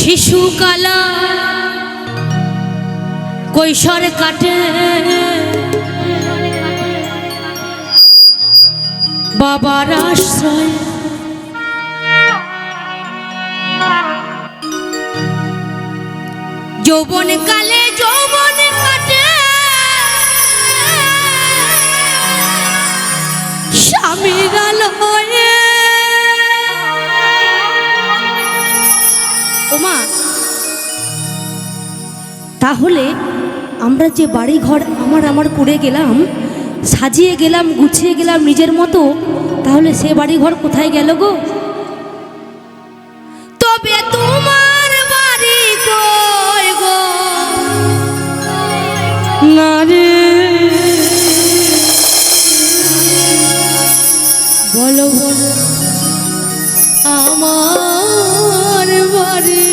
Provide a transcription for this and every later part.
শিশুকালা কৈশোর কাটে বাবার আশ্রয়, যৌবন কালে যৌবন কাটে স্বামীর আলয়ে। ওমা, তাহলে আমরা যে বাড়ি ঘর আমার করে গেলাম, সাজিয়ে গেলাম, গুছিয়ে গেলাম নিজের মতো, তাহলে সে বাড়ি ঘর কোথায় গেল গো? তবে তোমার বাড়ি কই গো? না রে, বলো বলো আমার বাড়ি।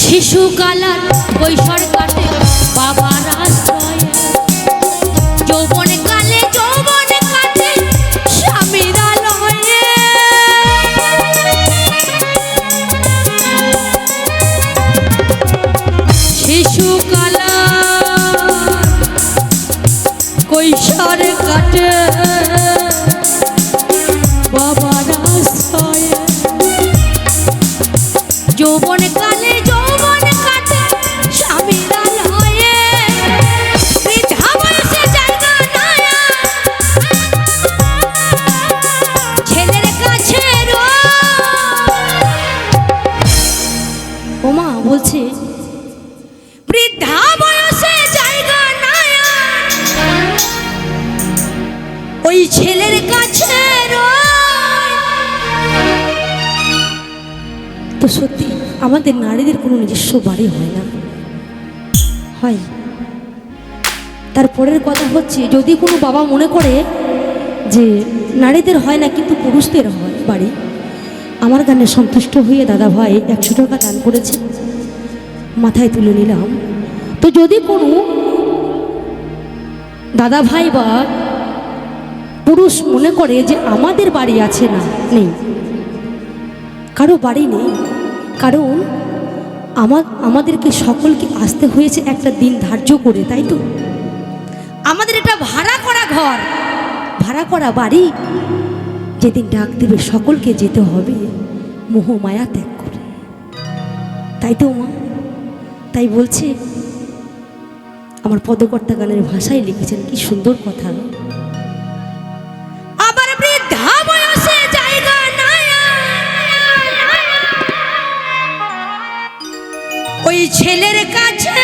শিশুকালার কৈশোর কাটে বাবার আশ্রয়ে, যৌবন কালে যৌবন কাটে স্বামীর আলয়ে। শিশুকালার কৈশোর কাটে বাবার আশ্রয়ে, যৌবন কালে যৌবন কাটে স্বামীর আলয়ে। বৃদ্ধা বয়সে জায়গা নয়া ছেলের কাছে ওমা বলছে, বৃদ্ধা বয়সে জায়গা নয়া ওই ছেলের কাছে। তো সত্যি আমাদের নারীদের কোনো নিজস্ব বাড়ি হয় না, হয়। তারপরের কথা হচ্ছে, যদি কোনো বাবা মনে করে যে নারীদের হয় না কিন্তু পুরুষদের হয় বাড়ি, আমার গানে সন্তুষ্ট হয়ে দাদা ভাই 100 টাকা দান করেছে, মাথায় তুলে নিলাম। তো যদি কোনো দাদা ভাই বা পুরুষ মনে করে যে আমাদের বাড়ি আছে, না নেই, কারো বাড়ি নেই, কারণ আমাদেরকে সকলকে আসতে হয়েছে একটা দিন ধার্য করে, তাই তো? আমাদের এটা ভাড়া করা ঘর, ভাড়া করা বাড়ি, যেদিন ডাক দেবে সকলকে যেতে হবে মোহ মায়া ত্যাগ করে, তাই তো মা? তাই বলছে, আমার পদকর্তা গানের ভাষায় লিখেছেন, কি সুন্দর কথা। আবার বৃদ্ধা বয়সে জায়গা নয়া ওই ছেলের কাছে,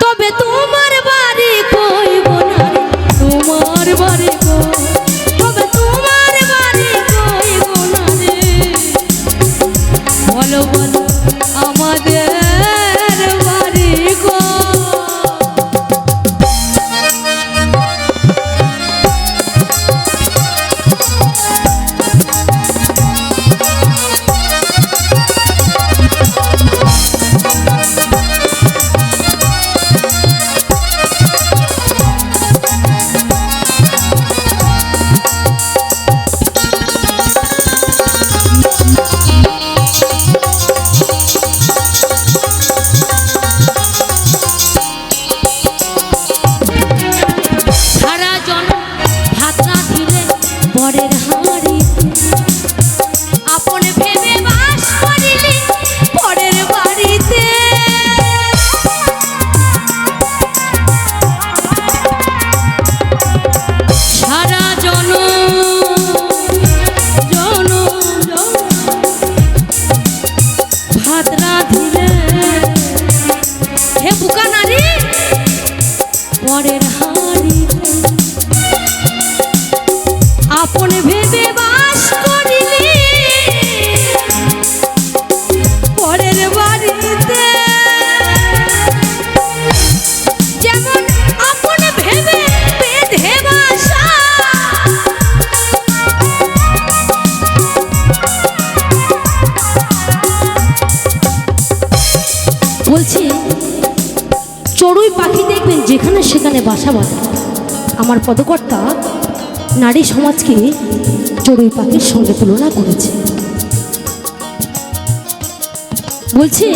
তবে তোমার বাড়ি কই গো নারী, তোমার বাড়ি কই, তবে তোমার বাড়ি কই গো নারী, বলো বলো আমাদের বাড়ি কই। সেখানে বাসা বাঁধে। আমার পদকর্তা নারী সমাজকে চড়ুই পাখির সঙ্গে তুলনা করেছে। বলছে